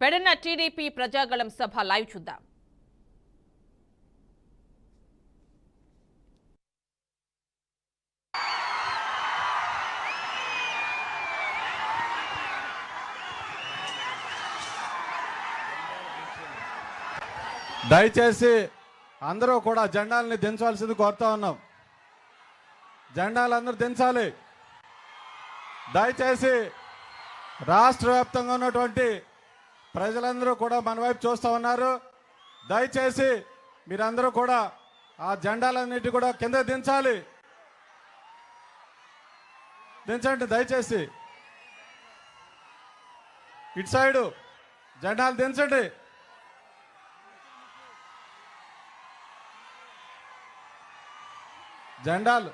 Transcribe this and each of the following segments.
Pedana TDP Prajagalam సభ live చూద్దాం. దయచేసి అందరూ కూడా జెండాలని దించాల్సింది కోరుతా ఉన్నాం. జెండాలు అందరూ దించాలి. దయచేసి రాష్ట్ర వ్యాప్తంగా ఉన్నటువంటి ప్రజలందరూ కూడా మన వైపు చూస్తూ ఉన్నారు. దయచేసి మీరందరూ కూడా ఆ జెండాలన్నిటి కూడా కింద దించాలి. దించండి దయచేసి. ఇటు సైడు జెండాలు దించండి. జెండాలు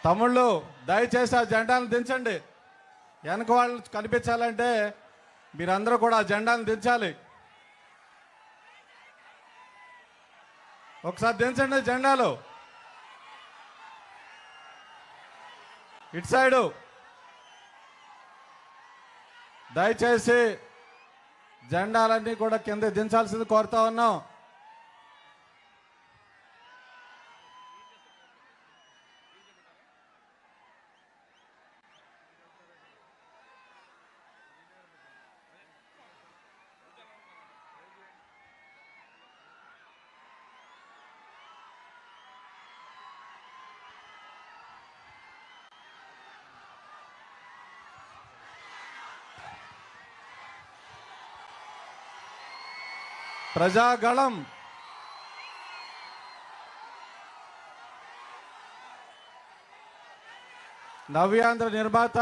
తమ్ముళ్ళు దయచేసి ఆ జెండాలను దించండి. వెనక వాళ్ళు కనిపించాలంటే మీరందరూ కూడా ఆ జెండాలను దించాలి. ఒకసారి దించండి జెండాలు. ఇటు సైడు దయచేసి జెండాలన్నీ కూడా కింద దించాల్సింది కోరుతా ఉన్నాం. ప్రజాగళం నవ్యాంధ్ర నిర్మాత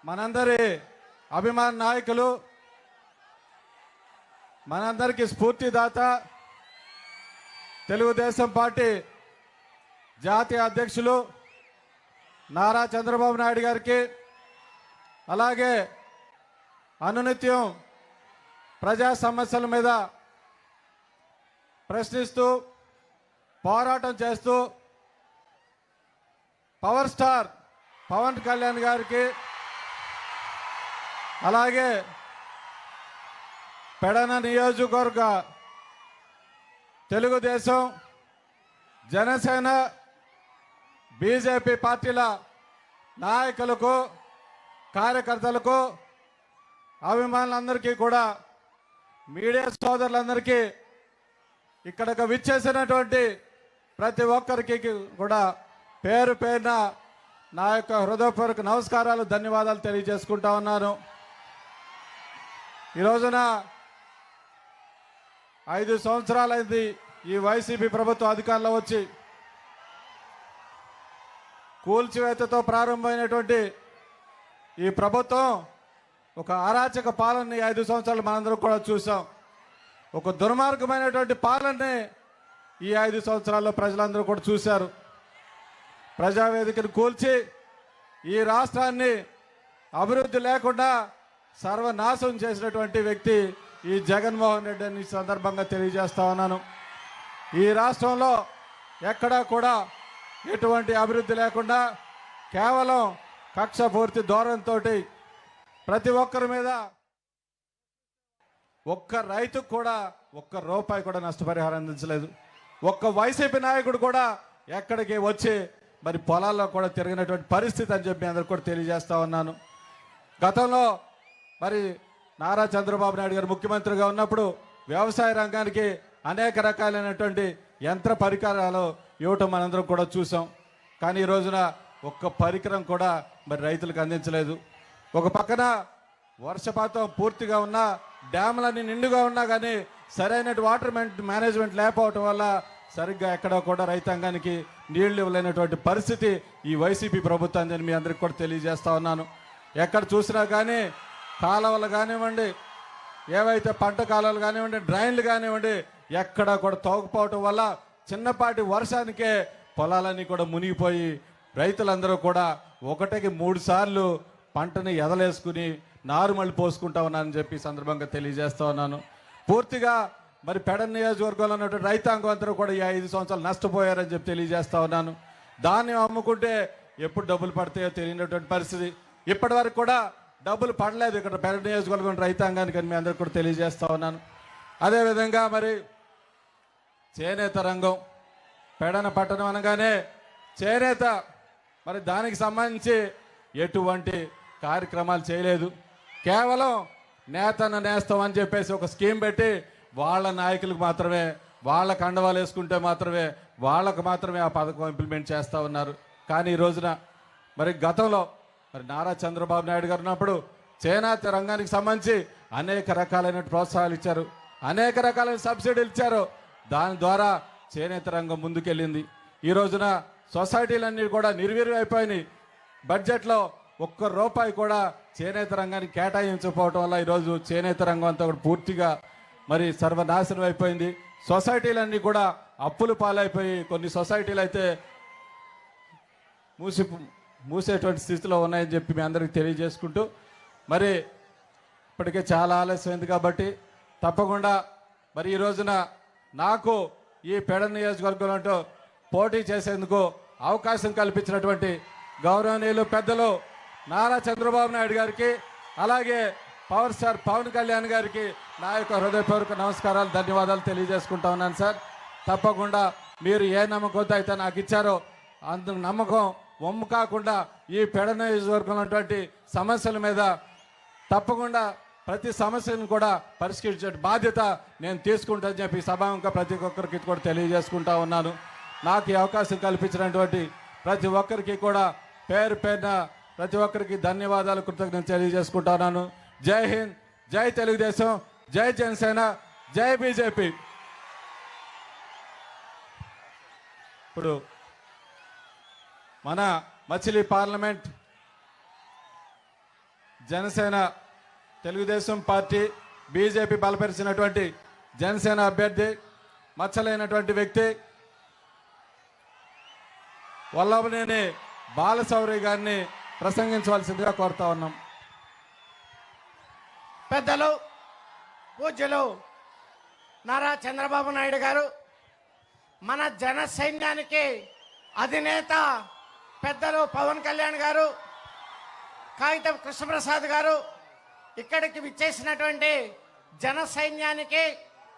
మనందరి అభిమాన నాయకులు, మనందరికీ స్ఫూర్తిదాత, తెలుగుదేశం పార్టీ జాతీయ అధ్యక్షులు నారా చంద్రబాబు నాయుడు గారికి, అలాగే అనునిత్యం ప్రజా సమస్యల మీద ప్రశ్నిస్తూ పోరాటం చేస్తూ పవర్ స్టార్ పవన్ కళ్యాణ్ గారికి, అలాగే పెడన నియోజకవర్గ తెలుగుదేశం, జనసేన, బీజేపీ పార్టీల నాయకులకు, కార్యకర్తలకు, అభిమానులందరికీ కూడా, మీడియా సోదరులందరికీ, ఇక్కడకు విచ్చేసినటువంటి ప్రతి ఒక్కరికి కూడా పేరు పేరున నా యొక్క హృదయపూర్వక నమస్కారాలు, ధన్యవాదాలు తెలియజేసుకుంటా ఉన్నాను. ఈ రోజున 5 సంవత్సరాలైంది ఈ వైసీపీ ప్రభుత్వం అధికారంలో వచ్చి. కూల్చివేతతో ప్రారంభమైనటువంటి ఈ ప్రభుత్వం ఒక అరాచక పాలనని 5 సంవత్సరాలు మనందరం కూడా చూసాం. ఒక దుర్మార్గమైనటువంటి పాలనని ఈ 5 సంవత్సరాల్లో ప్రజలందరూ కూడా చూశారు. ప్రజావేదికను కూల్చి ఈ రాష్ట్రాన్ని అభివృద్ధి లేకుండా సర్వనాశనం చేసినటువంటి వ్యక్తి ఈ జగన్మోహన్ రెడ్డి అని సందర్భంగా తెలియజేస్తా ఉన్నాను. ఈ రాష్ట్రంలో ఎక్కడా కూడా ఎటువంటి అభివృద్ధి లేకుండా కేవలం కక్షపూర్తి ధోరణితో ప్రతి ఒక్కరి మీద ఒక్క రైతుకు కూడా ఒక్క రూపాయి కూడా నష్టపరిహారం అందించలేదు. ఒక్క వైసీపీ నాయకుడు కూడా ఎక్కడికి వచ్చి మరి పొలాల్లో కూడా తిరిగినటువంటి పరిస్థితి అని చెప్పి అందరికి కూడా తెలియజేస్తా ఉన్నాను. గతంలో మరి నారా చంద్రబాబు నాయుడు గారు ముఖ్యమంత్రిగా ఉన్నప్పుడు వ్యవసాయ రంగానికి అనేక రకాలైనటువంటి యంత్ర పరికరాలు ఇవ్వటం మనందరం కూడా చూసాం. కానీ ఈ రోజున ఒక్క పరికరం కూడా మరి రైతులకు అందించలేదు. ఒక పక్కన వర్షపాతం పూర్తిగా ఉన్నా, డ్యాములన్నీ నిండుగా ఉన్నా కానీ సరైన వాటర్ మేనేజ్మెంట్ లేకపోవటం వల్ల సరిగ్గా ఎక్కడో కూడా రైతాంగానికి నీళ్లు ఇవ్వలేనటువంటి పరిస్థితి ఈ వైసీపీ ప్రభుత్వాన్ని నేను మీ అందరికి కూడా తెలియజేస్తా ఉన్నాను. ఎక్కడ చూసినా కానీ కాలువలు కానివ్వండి, ఏవైతే పంట కాలువలు కానివ్వండి, డ్రైన్లు కానివ్వండి, ఎక్కడా కూడా తోకపోవటం వల్ల చిన్నపాటి వర్షానికే పొలాలన్నీ కూడా మునిగిపోయి రైతులందరూ కూడా 1కి 3 సార్లు పంటని ఎదలేసుకుని నారుమళ్ళి పోసుకుంటా ఉన్నానని చెప్పి సందర్భంగా తెలియజేస్తా ఉన్నాను. పూర్తిగా మరి పెడ నియోజకవర్గంలో ఉన్నటువంటి రైతాంగం అందరూ కూడా ఈ 5 సంవత్సరాలు నష్టపోయారని చెప్పి తెలియజేస్తా ఉన్నాను. దాన్ని అమ్ముకుంటే ఎప్పుడు డబ్బులు పడతాయో తెలియనటువంటి పరిస్థితి. ఇప్పటి వరకు కూడా డబ్బులు పడలేదు ఇక్కడ పెడ నియోజకవర్గం రైతాంగానికి అని మీ అందరికి కూడా తెలియజేస్తా ఉన్నాను. అదేవిధంగా మరి చేనేత రంగం పెడన పట్టణం అనగానే చేనేత మరి దానికి సంబంధించి ఎటువంటి కార్యక్రమాలు చేయలేదు. కేవలం నేతన్న నేస్తం అని చెప్పేసి ఒక స్కీమ్ పెట్టి వాళ్ళ నాయకులకు మాత్రమే, వాళ్ళ కండవాలు వేసుకుంటే మాత్రమే వాళ్ళకు మాత్రమే ఆ పథకం ఇంప్లిమెంట్ చేస్తూ ఉన్నారు. కానీ ఈ రోజున మరి గతంలో మరి నారా చంద్రబాబు నాయుడు గారు ఉన్నప్పుడు చేనేత రంగానికి సంబంధించి అనేక రకాలైన ప్రోత్సాహాలు ఇచ్చారు, అనేక రకాలైన సబ్సిడీలు ఇచ్చారు. దాని ద్వారా చేనేత రంగం ముందుకెళ్ళింది. ఈ రోజున సొసైటీలన్నీ కూడా నిర్వీర్యం అయిపోయినాయి. బడ్జెట్లో ₹1 కూడా చేనేత రంగానికి కేటాయించకపోవటం వల్ల ఈరోజు చేనేత రంగం అంతా కూడా పూర్తిగా మరి సర్వనాశనం అయిపోయింది. సొసైటీలన్నీ కూడా అప్పులు పాలైపోయి కొన్ని సొసైటీలు అయితే మూసేటువంటి స్థితిలో ఉన్నాయని చెప్పి మీ అందరికీ తెలియజేసుకుంటూ మరి ఇప్పటికే చాలా ఆలస్యమైంది కాబట్టి తప్పకుండా మరి ఈ రోజున నాకు ఈ పెడ నియోజకవర్గంలో పోటీ చేసేందుకు అవకాశం కల్పించినటువంటి గౌరవనీయులు పెద్దలు నారా చంద్రబాబు నాయుడు గారికి, అలాగే పవర్ స్టార్ పవన్ కళ్యాణ్ గారికి నా యొక్క హృదయపూర్వక నమస్కారాలు, ధన్యవాదాలు తెలియజేసుకుంటా ఉన్నాను సార్. తప్పకుండా మీరు ఏ నమ్మకంతో అయితే నాకు ఇచ్చారో అందుకు నమ్మకం వమ్ము కాకుండా ఈ పెడ నియోజకవర్గంలో ఉన్నటువంటి సమస్యల మీద తప్పకుండా ప్రతి సమస్యను కూడా పరిష్కరించే బాధ్యత నేను తీసుకుంటానని చెప్పి సభాముఖంగా ప్రతి ఒక్కరికి కూడా తెలియజేసుకుంటా ఉన్నాను. నాకు ఈ అవకాశం కల్పించినటువంటి ప్రతి ఒక్కరికి కూడా పేరు పేరున ప్రతి ఒక్కరికి ధన్యవాదాలు, కృతజ్ఞతలు తెలియజేసుకుంటా ఉన్నాను. జై హింద్, జై తెలుగుదేశం, జై జనసేన, జై బీజేపీ. ఇప్పుడు మన మచిలీ పార్లమెంట్ జనసేన, తెలుగుదేశం పార్టీ, బీజేపీ బలపరిచినటువంటి జనసేన అభ్యర్థి మచ్చలైనటువంటి వ్యక్తి వల్లభనేని బాలశౌరి గారిని ప్రసంగించవలసిందిగా కోరుతా ఉన్నాం. పెద్దలు పూజ్యులు నారా చంద్రబాబు నాయుడు గారు, మన జన సైన్యానికి అధినేత పెద్దలు పవన్ కళ్యాణ్ గారు, కాగితం కృష్ణప్రసాద్ గారు, ఇక్కడికి విచ్చేసినటువంటి జన సైన్యానికి,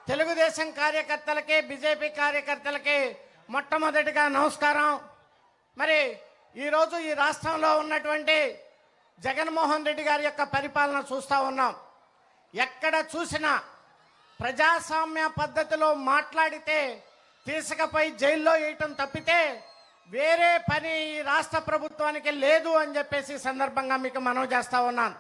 తెలుగుదేశం కార్యకర్తలకి, బీజేపీ కార్యకర్తలకి మొట్టమొదటిగా నమస్కారం. మరి ఈరోజు ఈ రాష్ట్రంలో ఉన్నటువంటి జగన్మోహన్ రెడ్డి గారి యొక్క పరిపాలన చూస్తూ ఉన్నాం. ఎక్కడ చూసినా ప్రజాస్వామ్య పద్ధతిలో మాట్లాడితే తీసుకుపోయి జైల్లో వేయటం తప్పితే వేరే పని ఈ రాష్ట్ర ప్రభుత్వానికి లేదు అని చెప్పేసి సందర్భంగా మీకు మనవి చేస్తా ఉన్నాను.